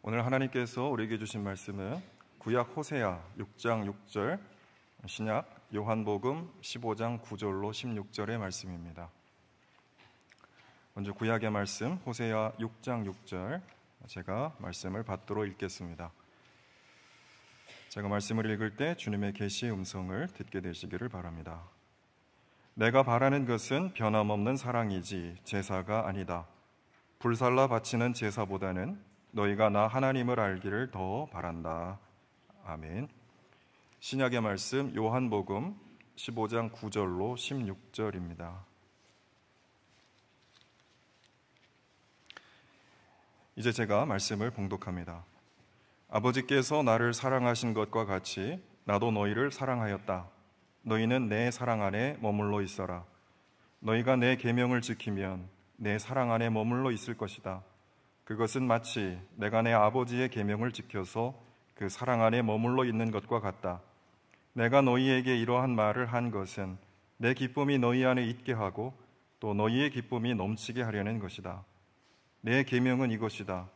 오늘 하나님께서 우리에게 주신 말씀은 구약 호세아 6장 6절, 신약 요한복음 15장 9절로 16절의 말씀입니다. 먼저 구약의 말씀 호세아 6장 6절, 제가 말씀을 받도록 읽겠습니다. 제가 말씀을 읽을 때 주님의 계시의 음성을 듣게 되시기를 바랍니다. 내가 바라는 것은 변함없는 사랑이지 제사가 아니다. 불살라 바치는 제사보다는 너희가 나 하나님을 알기를 더 바란다. 아멘. 신약의 말씀 요한복음 15장 9절로 16절입니다. 이제 제가 말씀을 봉독합니다. 아버지께서 나를 사랑하신 것과 같이 나도 너희를 사랑하였다. 너희는 내 사랑 안에 머물러 있어라. 너희가 내 계명을 지키면 내 사랑 안에 머물러 있을 것이다. 그것은 마치 내가 내 아버지의 계명을 지켜서 그 사랑 안에 머물러 있는 것과 같다. 내가 너희에게 이러한 말을 한 것은 내 기쁨이 너희 안에 있게 하고 또 너희의 기쁨이 넘치게 하려는 것이다. 내 계명은 이것이다.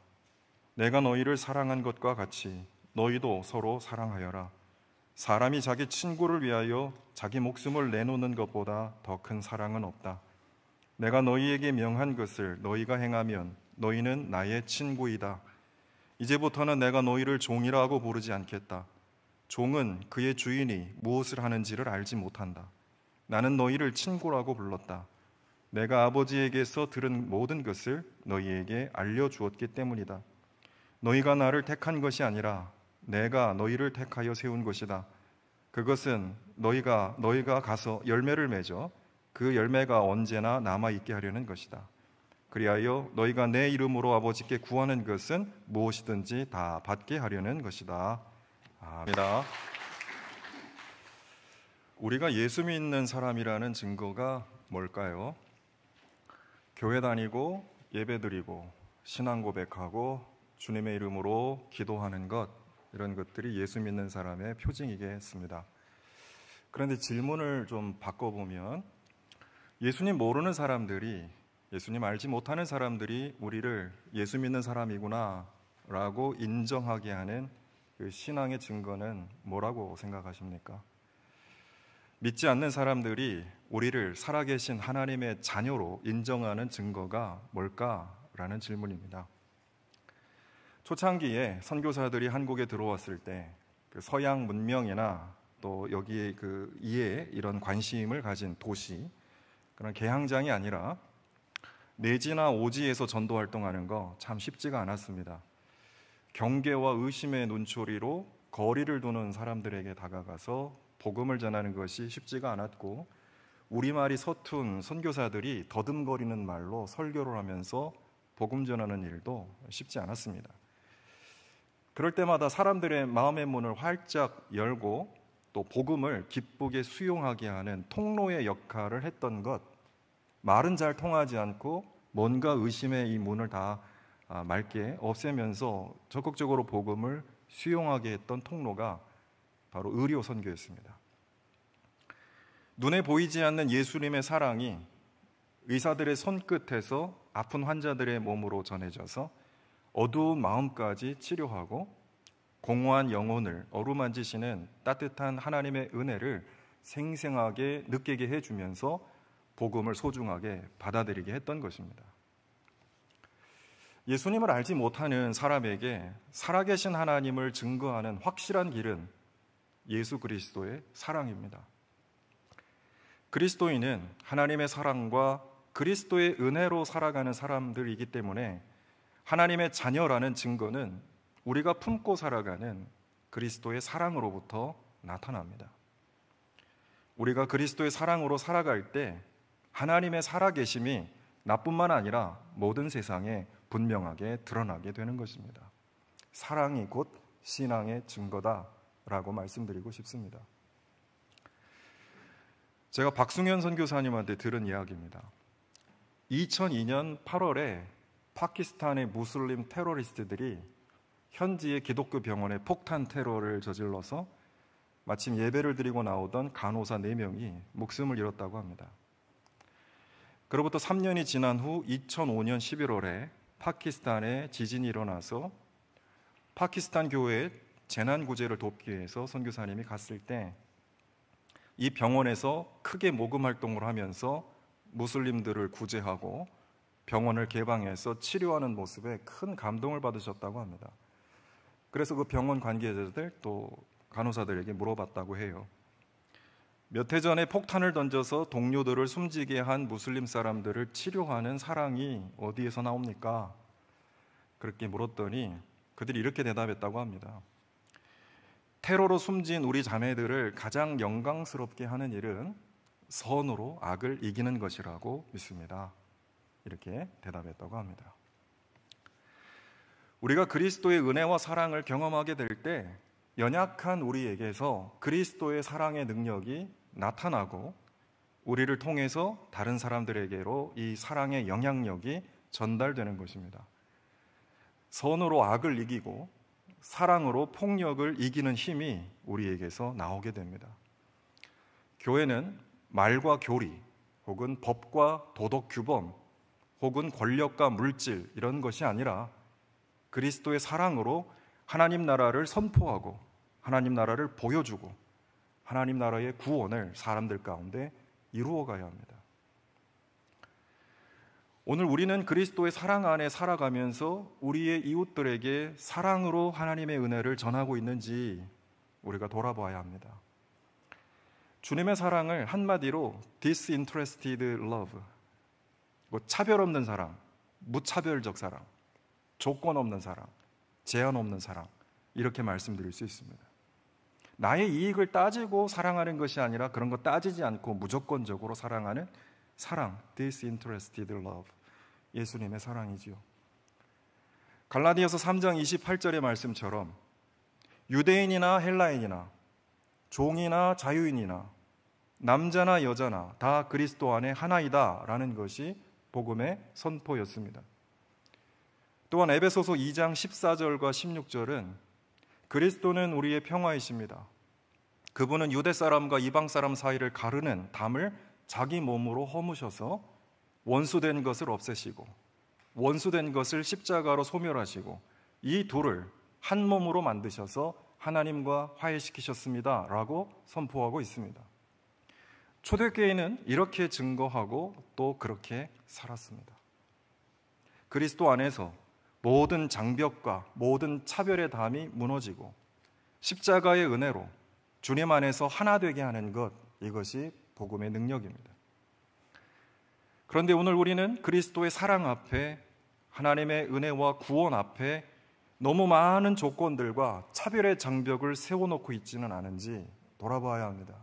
내가 너희를 사랑한 것과 같이 너희도 서로 사랑하여라. 사람이 자기 친구를 위하여 자기 목숨을 내놓는 것보다 더 큰 사랑은 없다. 내가 너희에게 명한 것을 너희가 행하면 너희는 나의 친구이다. 이제부터는 내가 너희를 종이라고 부르지 않겠다. 종은 그의 주인이 무엇을 하는지를 알지 못한다. 나는 너희를 친구라고 불렀다. 내가 아버지에게서 들은 모든 것을 너희에게 알려주었기 때문이다. 너희가 나를 택한 것이 아니라 내가 너희를 택하여 세운 것이다. 그것은 너희가 가서 열매를 맺어 그 열매가 언제나 남아있게 하려는 것이다. 그리하여 너희가 내 이름으로 아버지께 구하는 것은 무엇이든지 다 받게 하려는 것이다. 아멘. 우리가 예수 믿는 사람이라는 증거가 뭘까요? 교회 다니고 예배드리고 신앙 고백하고 주님의 이름으로 기도하는 것, 이런 것들이 예수 믿는 사람의 표징이겠습니다. 그런데 질문을 좀 바꿔보면 예수님 모르는 사람들이, 예수님 알지 못하는 사람들이 우리를 예수 믿는 사람이구나 라고 인정하게 하는 그 신앙의 증거는 뭐라고 생각하십니까? 믿지 않는 사람들이 우리를 살아계신 하나님의 자녀로 인정하는 증거가 뭘까라는 질문입니다. 초창기에 선교사들이 한국에 들어왔을 때 그 서양 문명이나 또 여기에 그 이에 이런 관심을 가진 도시, 그런 개항장이 아니라 내지나 오지에서 전도 활동하는 거 참 쉽지가 않았습니다. 경계와 의심의 눈초리로 거리를 두는 사람들에게 다가가서 복음을 전하는 것이 쉽지가 않았고, 우리말이 서툰 선교사들이 더듬거리는 말로 설교를 하면서 복음 전하는 일도 쉽지 않았습니다. 그럴 때마다 사람들의 마음의 문을 활짝 열고 또 복음을 기쁘게 수용하게 하는 통로의 역할을 했던 것, 말은 잘 통하지 않고 뭔가 의심의 이 문을 다 맑게 없애면서 적극적으로 복음을 수용하게 했던 통로가 바로 의료 선교였습니다. 눈에 보이지 않는 예수님의 사랑이 의사들의 손끝에서 아픈 환자들의 몸으로 전해져서 어두운 마음까지 치료하고 공허한 영혼을 어루만지시는 따뜻한 하나님의 은혜를 생생하게 느끼게 해주면서 복음을 소중하게 받아들이게 했던 것입니다. 예수님을 알지 못하는 사람에게 살아계신 하나님을 증거하는 확실한 길은 예수 그리스도의 사랑입니다. 그리스도인은 하나님의 사랑과 그리스도의 은혜로 살아가는 사람들이기 때문에 하나님의 자녀라는 증거는 우리가 품고 살아가는 그리스도의 사랑으로부터 나타납니다. 우리가 그리스도의 사랑으로 살아갈 때 하나님의 살아계심이 나뿐만 아니라 모든 세상에 분명하게 드러나게 되는 것입니다. 사랑이 곧 신앙의 증거다라고 말씀드리고 싶습니다. 제가 박승현 선교사님한테 들은 이야기입니다. 2002년 8월에 파키스탄의 무슬림 테러리스트들이 현지의 기독교 병원에 폭탄 테러를 저질러서 마침 예배를 드리고 나오던 간호사 4명이 목숨을 잃었다고 합니다. 그로부터 3년이 지난 후 2005년 11월에 파키스탄에 지진이 일어나서 파키스탄 교회에 재난 구제를 돕기 위해서 선교사님이 갔을 때 이 병원에서 크게 모금 활동을 하면서 무슬림들을 구제하고 병원을 개방해서 치료하는 모습에 큰 감동을 받으셨다고 합니다. 그래서 그 병원 관계자들 또 간호사들에게 물어봤다고 해요. 몇 해 전에 폭탄을 던져서 동료들을 숨지게 한 무슬림 사람들을 치료하는 사랑이 어디에서 나옵니까? 그렇게 물었더니 그들이 이렇게 대답했다고 합니다. 테러로 숨진 우리 자매들을 가장 영광스럽게 하는 일은 선으로 악을 이기는 것이라고 믿습니다. 이렇게 대답했다고 합니다. 우리가 그리스도의 은혜와 사랑을 경험하게 될 때 연약한 우리에게서 그리스도의 사랑의 능력이 나타나고 우리를 통해서 다른 사람들에게로 이 사랑의 영향력이 전달되는 것입니다. 선으로 악을 이기고 사랑으로 폭력을 이기는 힘이 우리에게서 나오게 됩니다. 교회는 말과 교리 혹은 법과 도덕 규범 혹은 권력과 물질 이런 것이 아니라 그리스도의 사랑으로 하나님 나라를 선포하고 하나님 나라를 보여주고 하나님 나라의 구원을 사람들 가운데 이루어가야 합니다. 오늘 우리는 그리스도의 사랑 안에 살아가면서 우리의 이웃들에게 사랑으로 하나님의 은혜를 전하고 있는지 우리가 돌아봐야 합니다. 주님의 사랑을 한마디로 disinterested love, 차별 없는 사랑, 무차별적 사랑, 조건 없는 사랑, 제한 없는 사랑, 이렇게 말씀드릴 수 있습니다. 나의 이익을 따지고 사랑하는 것이 아니라 그런 거 따지지 않고 무조건적으로 사랑하는 사랑, disinterested love, 예수님의 사랑이지요. 갈라디아서 3장 28절의 말씀처럼 유대인이나 헬라인이나 종이나 자유인이나 남자나 여자나 다 그리스도 안에 하나이다 라는 것이 복음의 선포였습니다. 또한 에베소서 2장 14절과 16절은 그리스도는 우리의 평화이십니다. 그분은 유대 사람과 이방 사람 사이를 가르는 담을 자기 몸으로 허무셔서 원수된 것을 없애시고 원수된 것을 십자가로 소멸하시고 이 둘을 한 몸으로 만드셔서 하나님과 화해시키셨습니다 라고 선포하고 있습니다. 초대교회는 이렇게 증거하고 또 그렇게 살았습니다. 그리스도 안에서 모든 장벽과 모든 차별의 담이 무너지고 십자가의 은혜로 주님 안에서 하나 되게 하는 것, 이것이 복음의 능력입니다. 그런데 오늘 우리는 그리스도의 사랑 앞에 하나님의 은혜와 구원 앞에 너무 많은 조건들과 차별의 장벽을 세워놓고 있지는 않은지 돌아봐야 합니다.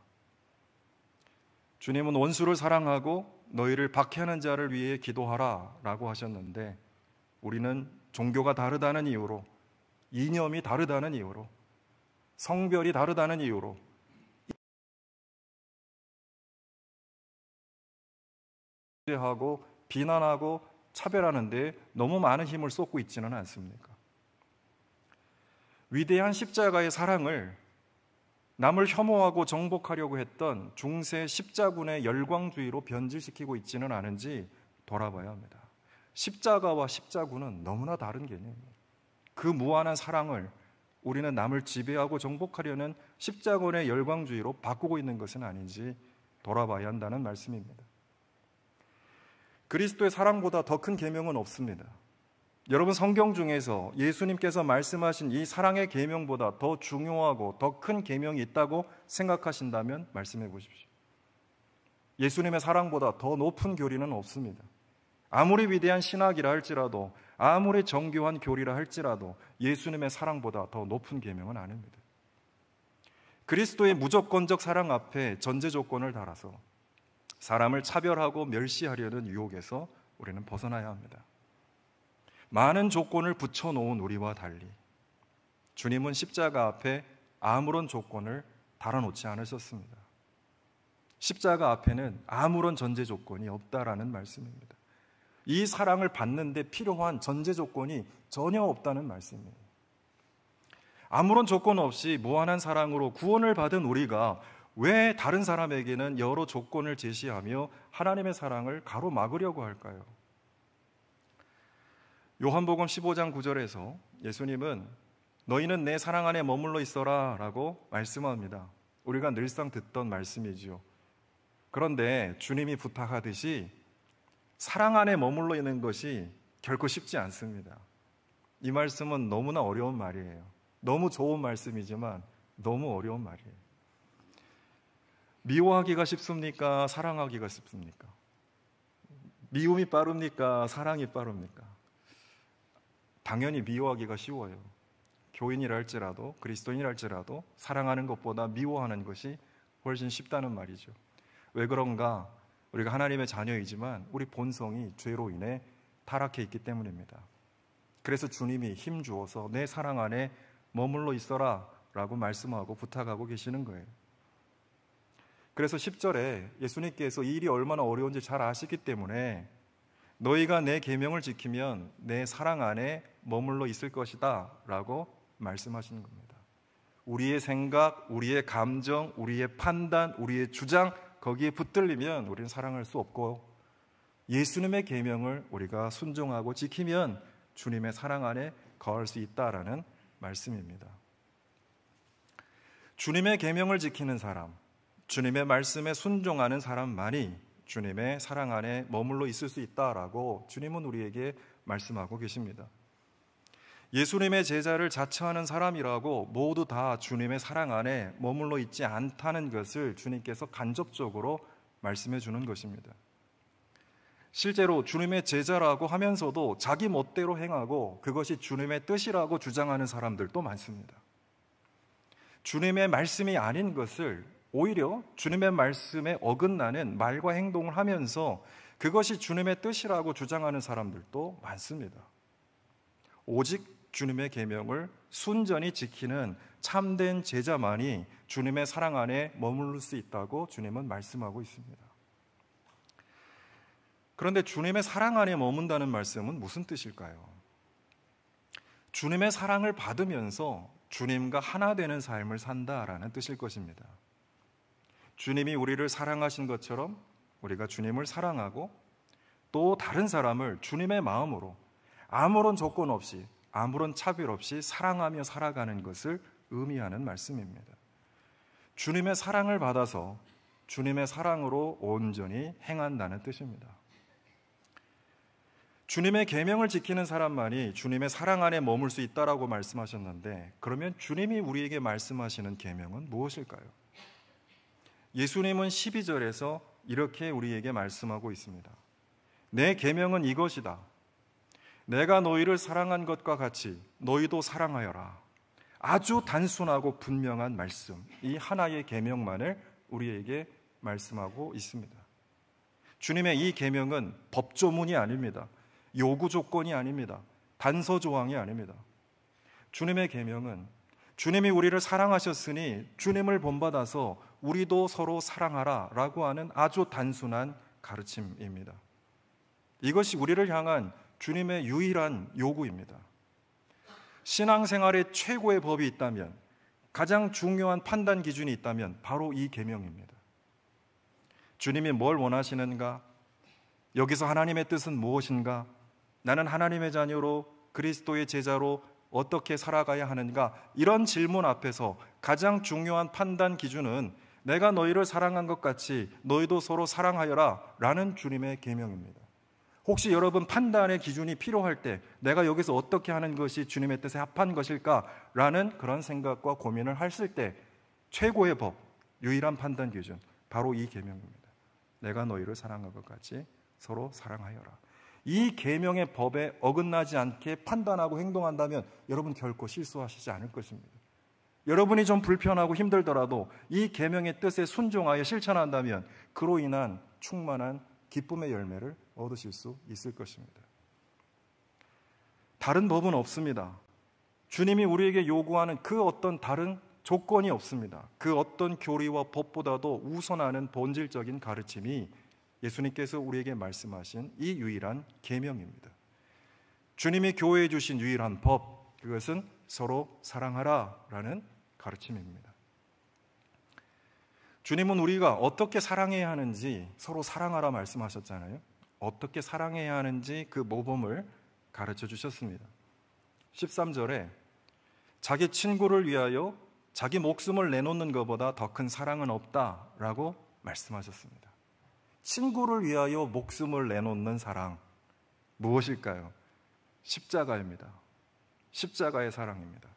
주님은 원수를 사랑하고 너희를 박해하는 자를 위해 기도하라 라고 하셨는데 우리는 종교가 다르다는 이유로, 이념이 다르다는 이유로, 성별이 다르다는 이유로 하고 비난하고 차별하는데 너무 많은 힘을 쏟고 있지는 않습니까? 위대한 십자가의 사랑을 남을 혐오하고 정복하려고 했던 중세 십자군의 열광주의로 변질시키고 있지는 않은지 돌아봐야 합니다. 십자가와 십자군은 너무나 다른 개념이에요. 그 무한한 사랑을 우리는 남을 지배하고 정복하려는 십자군의 열광주의로 바꾸고 있는 것은 아닌지 돌아봐야 한다는 말씀입니다. 그리스도의 사랑보다 더 큰 계명은 없습니다. 여러분, 성경 중에서 예수님께서 말씀하신 이 사랑의 계명보다 더 중요하고 더 큰 계명이 있다고 생각하신다면 말씀해 보십시오. 예수님의 사랑보다 더 높은 교리는 없습니다. 아무리 위대한 신학이라 할지라도, 아무리 정교한 교리라 할지라도 예수님의 사랑보다 더 높은 계명은 아닙니다. 그리스도의 무조건적 사랑 앞에 전제 조건을 달아서 사람을 차별하고 멸시하려는 유혹에서 우리는 벗어나야 합니다. 많은 조건을 붙여놓은 우리와 달리 주님은 십자가 앞에 아무런 조건을 달아놓지 않으셨습니다. 십자가 앞에는 아무런 전제 조건이 없다라는 말씀입니다. 이 사랑을 받는데 필요한 전제 조건이 전혀 없다는 말씀이에요. 아무런 조건 없이 무한한 사랑으로 구원을 받은 우리가 왜 다른 사람에게는 여러 조건을 제시하며 하나님의 사랑을 가로막으려고 할까요? 요한복음 15장 9절에서 예수님은 너희는 내 사랑 안에 머물러 있어라 라고 말씀합니다. 우리가 늘상 듣던 말씀이지요. 그런데 주님이 부탁하듯이 사랑 안에 머물러 있는 것이 결코 쉽지 않습니다. 이 말씀은 너무나 어려운 말이에요. 너무 좋은 말씀이지만 너무 어려운 말이에요. 미워하기가 쉽습니까? 사랑하기가 쉽습니까? 미움이 빠릅니까? 사랑이 빠릅니까? 당연히 미워하기가 쉬워요. 교인이라 할지라도, 그리스도인이라 할지라도 사랑하는 것보다 미워하는 것이 훨씬 쉽다는 말이죠. 왜 그런가? 우리가 하나님의 자녀이지만 우리 본성이 죄로 인해 타락해 있기 때문입니다. 그래서 주님이 힘 주어서 내 사랑 안에 머물러 있어라 라고 말씀하고 부탁하고 계시는 거예요. 그래서 10절에 예수님께서 이 일이 얼마나 어려운지 잘 아시기 때문에 너희가 내 계명을 지키면 내 사랑 안에 머물러 있을 것이다 라고 말씀하시는 겁니다. 우리의 생각, 우리의 감정, 우리의 판단, 우리의 주장 거기에 붙들리면 우리는 사랑할 수 없고, 예수님의 계명을 우리가 순종하고 지키면 주님의 사랑 안에 거할 수 있다라는 말씀입니다. 주님의 계명을 지키는 사람, 주님의 말씀에 순종하는 사람만이 주님의 사랑 안에 머물러 있을 수 있다라고 주님은 우리에게 말씀하고 계십니다. 예수님의 제자를 자처하는 사람이라고 모두 다 주님의 사랑 안에 머물러 있지 않다는 것을 주님께서 간접적으로 말씀해 주는 것입니다. 실제로 주님의 제자라고 하면서도 자기 멋대로 행하고 그것이 주님의 뜻이라고 주장하는 사람들도 많습니다. 주님의 말씀이 아닌 것을 오히려 주님의 말씀에 어긋나는 말과 행동을 하면서 그것이 주님의 뜻이라고 주장하는 사람들도 많습니다. 오직 주님의 계명을 순전히 지키는 참된 제자만이 주님의 사랑 안에 머무를 수 있다고 주님은 말씀하고 있습니다. 그런데 주님의 사랑 안에 머문다는 말씀은 무슨 뜻일까요? 주님의 사랑을 받으면서 주님과 하나 되는 삶을 산다라는 뜻일 것입니다. 주님이 우리를 사랑하신 것처럼 우리가 주님을 사랑하고 또 다른 사람을 주님의 마음으로 아무런 조건 없이 아무런 차별 없이 사랑하며 살아가는 것을 의미하는 말씀입니다. 주님의 사랑을 받아서 주님의 사랑으로 온전히 행한다는 뜻입니다. 주님의 계명을 지키는 사람만이 주님의 사랑 안에 머물 수 있다라고 말씀하셨는데, 그러면 주님이 우리에게 말씀하시는 계명은 무엇일까요? 예수님은 12절에서 이렇게 우리에게 말씀하고 있습니다. 내 계명은 이것이다. 내가 너희를 사랑한 것과 같이 너희도 사랑하여라. 아주 단순하고 분명한 말씀, 이 하나의 계명만을 우리에게 말씀하고 있습니다. 주님의 이 계명은 법조문이 아닙니다. 요구 조건이 아닙니다. 단서 조항이 아닙니다. 주님의 계명은 주님이 우리를 사랑하셨으니 주님을 본받아서 우리도 서로 사랑하라 라고 하는 아주 단순한 가르침입니다. 이것이 우리를 향한 주님의 유일한 요구입니다. 신앙생활의 최고의 법이 있다면, 가장 중요한 판단 기준이 있다면 바로 이 계명입니다. 주님이 뭘 원하시는가? 여기서 하나님의 뜻은 무엇인가? 나는 하나님의 자녀로 그리스도의 제자로 어떻게 살아가야 하는가? 이런 질문 앞에서 가장 중요한 판단 기준은 내가 너희를 사랑한 것 같이 너희도 서로 사랑하여라 라는 주님의 계명입니다. 혹시 여러분 판단의 기준이 필요할 때 내가 여기서 어떻게 하는 것이 주님의 뜻에 합한 것일까라는 그런 생각과 고민을 하실 때 최고의 법, 유일한 판단 기준, 바로 이 계명입니다. 내가 너희를 사랑한 것 같이 서로 사랑하여라. 이 계명의 법에 어긋나지 않게 판단하고 행동한다면 여러분 결코 실수하시지 않을 것입니다. 여러분이 좀 불편하고 힘들더라도 이 계명의 뜻에 순종하여 실천한다면 그로 인한 충만한 기쁨의 열매를 얻으실 수 있을 것입니다. 다른 법은 없습니다. 주님이 우리에게 요구하는 그 어떤 다른 조건이 없습니다. 그 어떤 교리와 법보다도 우선하는 본질적인 가르침이 예수님께서 우리에게 말씀하신 이 유일한 계명입니다. 주님이 교회에 주신 유일한 법, 그것은 서로 사랑하라라는 가르침입니다. 주님은 우리가 어떻게 사랑해야 하는지 서로 사랑하라 말씀하셨잖아요. 어떻게 사랑해야 하는지 그 모범을 가르쳐 주셨습니다. 13절에 자기 친구를 위하여 자기 목숨을 내놓는 것보다 더 큰 사랑은 없다라고 말씀하셨습니다. 친구를 위하여 목숨을 내놓는 사랑, 무엇일까요? 십자가입니다. 십자가의 사랑입니다.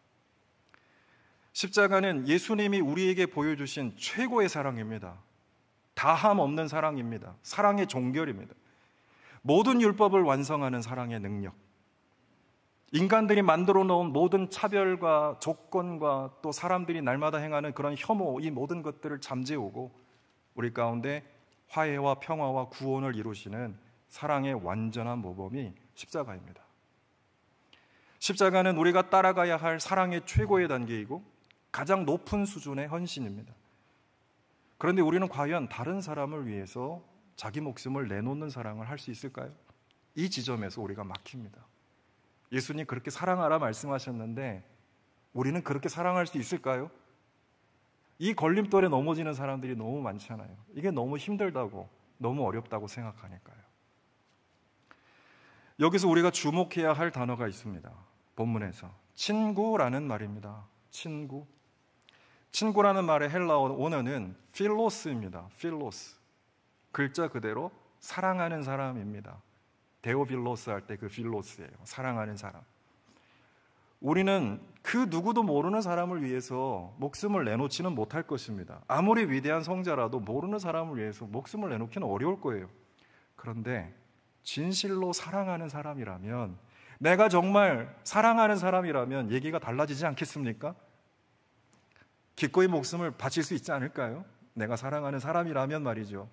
십자가는 예수님이 우리에게 보여주신 최고의 사랑입니다. 다함 없는 사랑입니다. 사랑의 종결입니다. 모든 율법을 완성하는 사랑의 능력, 인간들이 만들어 놓은 모든 차별과 조건과 또 사람들이 날마다 행하는 그런 혐오, 이 모든 것들을 잠재우고 우리 가운데 화해와 평화와 구원을 이루시는 사랑의 완전한 모범이 십자가입니다. 십자가는 우리가 따라가야 할 사랑의 최고의 단계이고 가장 높은 수준의 헌신입니다. 그런데 우리는 과연 다른 사람을 위해서 자기 목숨을 내놓는 사랑을 할 수 있을까요? 이 지점에서 우리가 막힙니다. 예수님 그렇게 사랑하라 말씀하셨는데 우리는 그렇게 사랑할 수 있을까요? 이 걸림돌에 넘어지는 사람들이 너무 많잖아요. 이게 너무 힘들다고, 너무 어렵다고 생각하니까요. 여기서 우리가 주목해야 할 단어가 있습니다. 본문에서 친구라는 말입니다. 친구. 친구라는 말의 헬라어 원어는 필로스입니다. 필로스. 글자 그대로 사랑하는 사람입니다. 데오빌로스 할 때 그 필로스예요. 사랑하는 사람. 우리는 그 누구도 모르는 사람을 위해서 목숨을 내놓지는 못할 것입니다. 아무리 위대한 성자라도 모르는 사람을 위해서 목숨을 내놓기는 어려울 거예요. 그런데 진실로 사랑하는 사람이라면, 내가 정말 사랑하는 사람이라면 얘기가 달라지지 않겠습니까? 기꺼이 목숨을 바칠 수 있지 않을까요? 내가 사랑하는 사람이라면 말이죠.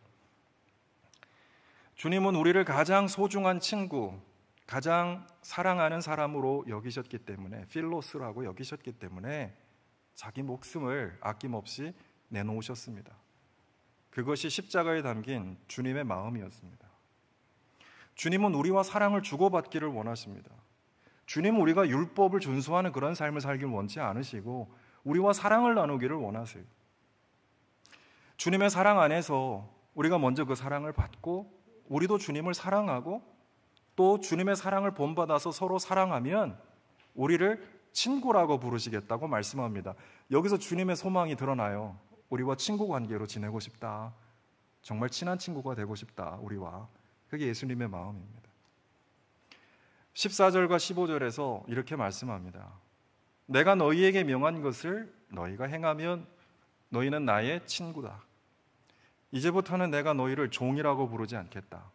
주님은 우리를 가장 소중한 친구, 가장 사랑하는 사람으로 여기셨기 때문에, 필로스라고 여기셨기 때문에 자기 목숨을 아낌없이 내놓으셨습니다. 그것이 십자가에 담긴 주님의 마음이었습니다. 주님은 우리와 사랑을 주고받기를 원하십니다. 주님은 우리가 율법을 준수하는 그런 삶을 살기를 원치 않으시고 우리와 사랑을 나누기를 원하세요. 주님의 사랑 안에서 우리가 먼저 그 사랑을 받고 우리도 주님을 사랑하고 또 주님의 사랑을 본받아서 서로 사랑하면 우리를 친구라고 부르시겠다고 말씀합니다. 여기서 주님의 소망이 드러나요. 우리와 친구 관계로 지내고 싶다. 정말 친한 친구가 되고 싶다. 우리와. 그게 예수님의 마음입니다. 14절과 15절에서 이렇게 말씀합니다. 내가 너희에게 명한 것을 너희가 행하면 너희는 나의 친구다. 이제부터는 내가 너희를 종이라고 부르지 않겠다.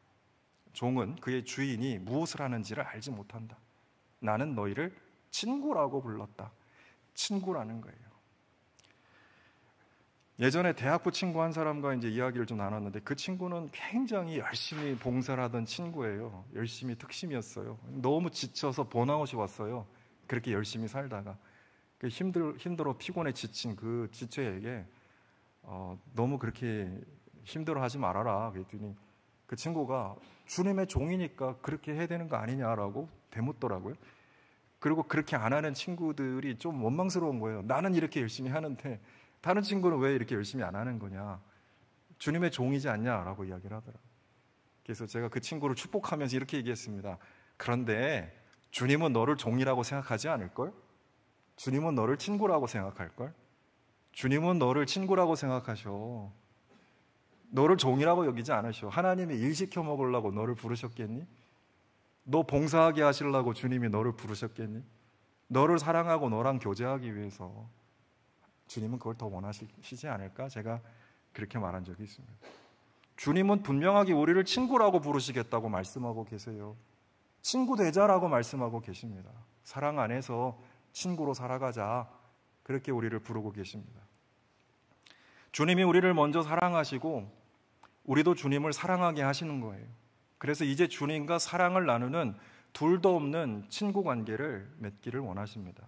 종은 그의 주인이 무엇을 하는지를 알지 못한다. 나는 너희를 친구라고 불렀다. 친구라는 거예요. 예전에 대학부 친구 한 사람과 이제 이야기를 좀 나눴는데 그 친구는 굉장히 열심히 봉사를 하던 친구예요. 열심히 특심이었어요. 너무 지쳐서 번아웃이 왔어요. 그렇게 열심히 살다가 힘들어 피곤해 지친 그 지체에게 너무 그렇게 힘들어하지 말아라 그랬더니 그 친구가 주님의 종이니까 그렇게 해야 되는 거 아니냐라고 되묻더라고요. 그리고 그렇게 안 하는 친구들이 좀 원망스러운 거예요. 나는 이렇게 열심히 하는데 다른 친구는 왜 이렇게 열심히 안 하는 거냐, 주님의 종이지 않냐라고 이야기를 하더라고요. 그래서 제가 그 친구를 축복하면서 이렇게 얘기했습니다. 그런데 주님은 너를 종이라고 생각하지 않을걸? 주님은 너를 친구라고 생각할걸? 주님은 너를 친구라고 생각하셔. 너를 종이라고 여기지 않으셔. 하나님이 일 시켜 먹으려고 너를 부르셨겠니? 너 봉사하게 하시려고 주님이 너를 부르셨겠니? 너를 사랑하고 너랑 교제하기 위해서 주님은 그걸 더 원하시지 않을까? 제가 그렇게 말한 적이 있습니다. 주님은 분명하게 우리를 친구라고 부르시겠다고 말씀하고 계세요. 친구 되자라고 말씀하고 계십니다. 사랑 안에서 친구로 살아가자, 그렇게 우리를 부르고 계십니다. 주님이 우리를 먼저 사랑하시고 우리도 주님을 사랑하게 하시는 거예요. 그래서 이제 주님과 사랑을 나누는 둘도 없는 친구 관계를 맺기를 원하십니다.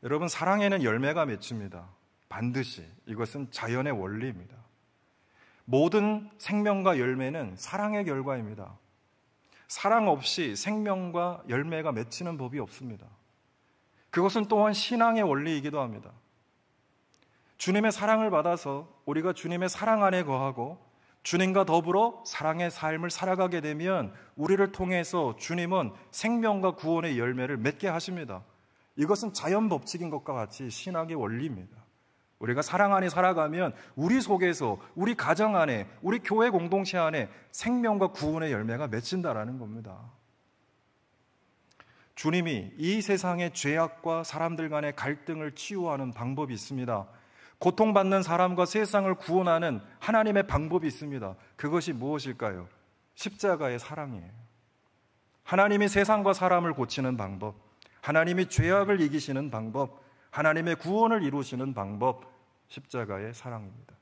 여러분, 사랑에는 열매가 맺힙니다. 반드시. 이것은 자연의 원리입니다. 모든 생명과 열매는 사랑의 결과입니다. 사랑 없이 생명과 열매가 맺히는 법이 없습니다. 그것은 또한 신앙의 원리이기도 합니다. 주님의 사랑을 받아서 우리가 주님의 사랑 안에 거하고 주님과 더불어 사랑의 삶을 살아가게 되면 우리를 통해서 주님은 생명과 구원의 열매를 맺게 하십니다. 이것은 자연 법칙인 것과 같이 신학의 원리입니다. 우리가 사랑 안에 살아가면 우리 속에서, 우리 가정 안에, 우리 교회 공동체 안에 생명과 구원의 열매가 맺힌다라는 겁니다. 주님이 이 세상의 죄악과 사람들 간의 갈등을 치유하는 방법이 있습니다. 고통받는 사람과 세상을 구원하는 하나님의 방법이 있습니다. 그것이 무엇일까요? 십자가의 사랑이에요. 하나님이 세상과 사람을 고치는 방법, 하나님이 죄악을 이기시는 방법, 하나님의 구원을 이루시는 방법, 십자가의 사랑입니다.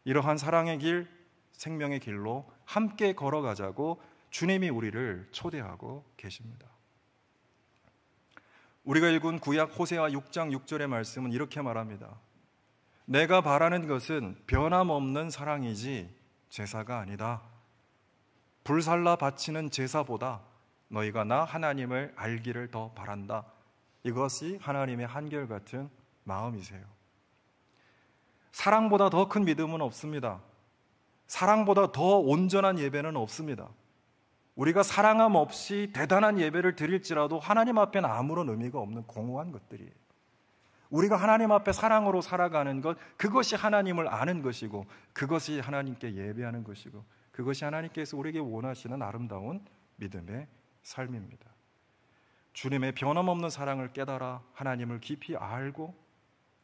이러한 사랑의 길, 생명의 길로 함께 걸어가자고 주님이 우리를 초대하고 계십니다. 우리가 읽은 구약 호세아 6장 6절의 말씀은 이렇게 말합니다. 내가 바라는 것은 변함없는 사랑이지 제사가 아니다. 불살라 바치는 제사보다 너희가 나 하나님을 알기를 더 바란다. 이것이 하나님의 한결같은 마음이세요. 사랑보다 더 큰 믿음은 없습니다. 사랑보다 더 온전한 예배는 없습니다. 우리가 사랑함 없이 대단한 예배를 드릴지라도 하나님 앞에는 아무런 의미가 없는 공허한 것들이에요. 우리가 하나님 앞에 사랑으로 살아가는 것, 그것이 하나님을 아는 것이고, 그것이 하나님께 예배하는 것이고, 그것이 하나님께서 우리에게 원하시는 아름다운 믿음의 삶입니다. 주님의 변함없는 사랑을 깨달아 하나님을 깊이 알고,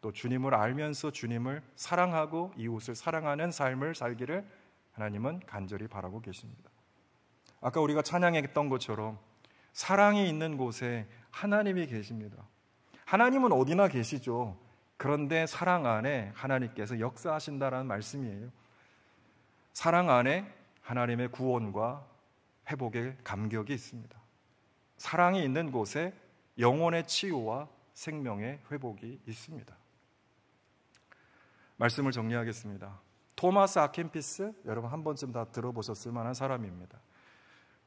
또 주님을 알면서 주님을 사랑하고 이웃을 사랑하는 삶을 살기를 하나님은 간절히 바라고 계십니다. 아까 우리가 찬양했던 것처럼 사랑이 있는 곳에 하나님이 계십니다. 하나님은 어디나 계시죠. 그런데 사랑 안에 하나님께서 역사하신다라는 말씀이에요. 사랑 안에 하나님의 구원과 회복의 감격이 있습니다. 사랑이 있는 곳에 영혼의 치유와 생명의 회복이 있습니다. 말씀을 정리하겠습니다. 토마스 아켄피스, 여러분 한 번쯤 다 들어보셨을 만한 사람입니다.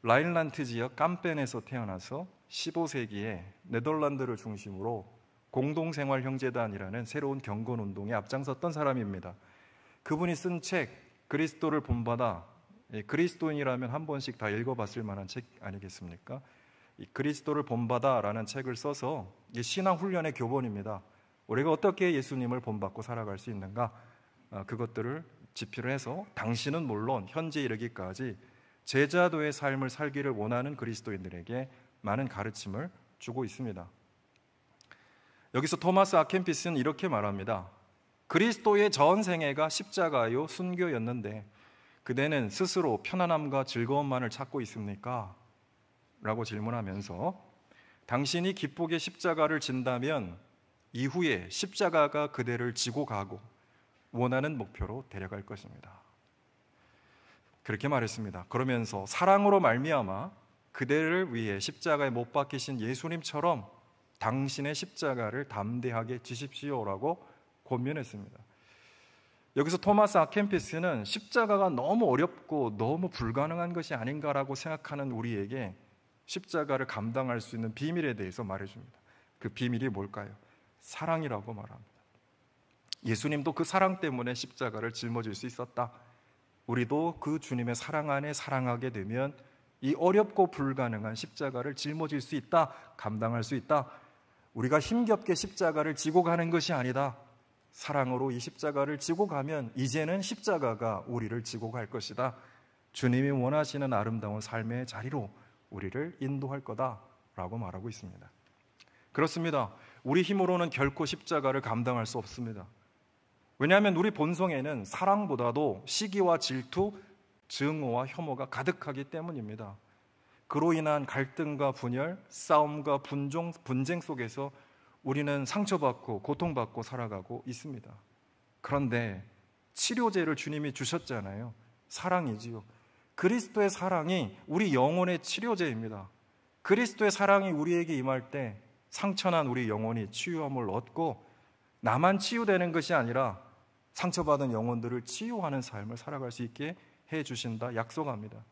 라인란트 지역 깜펜에서 태어나서 15세기에 네덜란드를 중심으로 공동생활형제단이라는 새로운 경건운동에 앞장섰던 사람입니다. 그분이 쓴 책 그리스도를 본받아, 그리스도인이라면 한 번씩 다 읽어봤을 만한 책 아니겠습니까? 이 그리스도를 본받아라는 책을 써서 신앙훈련의 교본입니다. 우리가 어떻게 예수님을 본받고 살아갈 수 있는가, 그것들을 지표를 해서 당신은 물론 현재 이르기까지 제자도의 삶을 살기를 원하는 그리스도인들에게 많은 가르침을 주고 있습니다. 여기서 토마스 아켄피스는 이렇게 말합니다. 그리스도의 전 생애가 십자가요 순교였는데 그대는 스스로 편안함과 즐거움만을 찾고 있습니까? 라고 질문하면서 당신이 기쁘게 십자가를 진다면 이후에 십자가가 그대를 지고 가고 원하는 목표로 데려갈 것입니다. 그렇게 말했습니다. 그러면서 사랑으로 말미암아 그대를 위해 십자가에 못 박히신 예수님처럼 당신의 십자가를 담대하게 지십시오라고 권면했습니다. 여기서 토마스 아켄피스는 십자가가 너무 어렵고 너무 불가능한 것이 아닌가라고 생각하는 우리에게 십자가를 감당할 수 있는 비밀에 대해서 말해줍니다. 그 비밀이 뭘까요? 사랑이라고 말합니다. 예수님도 그 사랑 때문에 십자가를 짊어질 수 있었다. 우리도 그 주님의 사랑 안에 사랑하게 되면 이 어렵고 불가능한 십자가를 짊어질 수 있다, 감당할 수 있다. 우리가 힘겹게 십자가를 지고 가는 것이 아니다. 사랑으로 이 십자가를 지고 가면 이제는 십자가가 우리를 지고 갈 것이다. 주님이 원하시는 아름다운 삶의 자리로 우리를 인도할 거다라고 말하고 있습니다. 그렇습니다. 우리 힘으로는 결코 십자가를 감당할 수 없습니다. 왜냐하면 우리 본성에는 사랑보다도 시기와 질투, 증오와 혐오가 가득하기 때문입니다. 그로 인한 갈등과 분열, 싸움과 분쟁 속에서 우리는 상처받고 고통받고 살아가고 있습니다. 그런데 치료제를 주님이 주셨잖아요. 사랑이지요. 그리스도의 사랑이 우리 영혼의 치료제입니다. 그리스도의 사랑이 우리에게 임할 때 상처난 우리 영혼이 치유함을 얻고 나만 치유되는 것이 아니라 상처받은 영혼들을 치유하는 삶을 살아갈 수 있게 해주신다 약속합니다.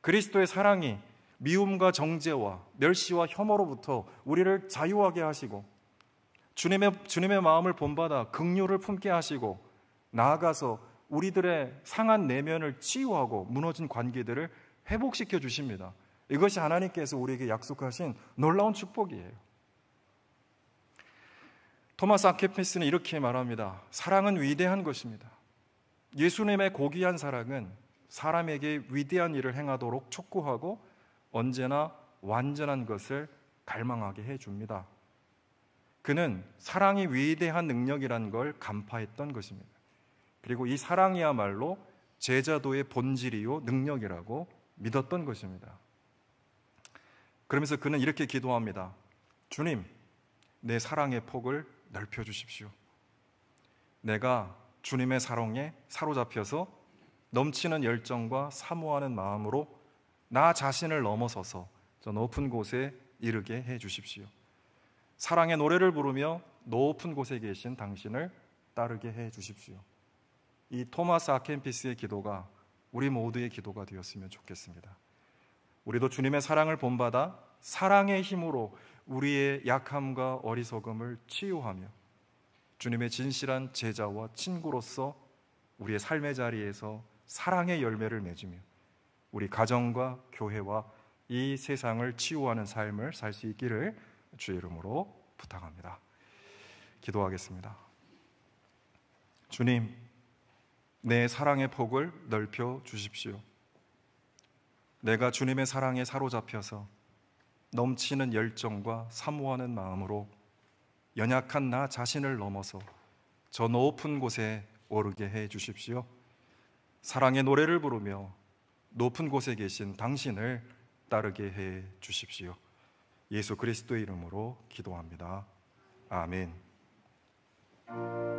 그리스도의 사랑이 미움과 정죄와 멸시와 혐오로부터 우리를 자유하게 하시고 주님의 마음을 본받아 긍휼을 품게 하시고 나아가서 우리들의 상한 내면을 치유하고 무너진 관계들을 회복시켜 주십니다. 이것이 하나님께서 우리에게 약속하신 놀라운 축복이에요. 토마스 아퀴나스는 이렇게 말합니다. 사랑은 위대한 것입니다. 예수님의 고귀한 사랑은 사람에게 위대한 일을 행하도록 촉구하고 언제나 완전한 것을 갈망하게 해줍니다. 그는 사랑이 위대한 능력이라는 걸 간파했던 것입니다. 그리고 이 사랑이야말로 제자도의 본질이요 능력이라고 믿었던 것입니다. 그러면서 그는 이렇게 기도합니다. 주님, 내 사랑의 폭을 넓혀주십시오. 내가 주님의 사랑에 사로잡혀서 넘치는 열정과 사모하는 마음으로 나 자신을 넘어서서 저 높은 곳에 이르게 해주십시오. 사랑의 노래를 부르며 높은 곳에 계신 당신을 따르게 해주십시오. 이 토마스 아켄피스의 기도가 우리 모두의 기도가 되었으면 좋겠습니다. 우리도 주님의 사랑을 본받아 사랑의 힘으로 우리의 약함과 어리석음을 치유하며 주님의 진실한 제자와 친구로서 우리의 삶의 자리에서 사랑의 열매를 맺으며 우리 가정과 교회와 이 세상을 치유하는 삶을 살 수 있기를 주의 이름으로 부탁합니다. 기도하겠습니다. 주님, 내 사랑의 폭을 넓혀 주십시오. 내가 주님의 사랑에 사로잡혀서 넘치는 열정과 사모하는 마음으로 연약한 나 자신을 넘어서 저 높은 곳에 오르게 해 주십시오. 사랑의 노래를 부르며 높은 곳에 계신 당신을 따르게 해 주십시오. 예수 그리스도의 이름으로 기도합니다. 아멘.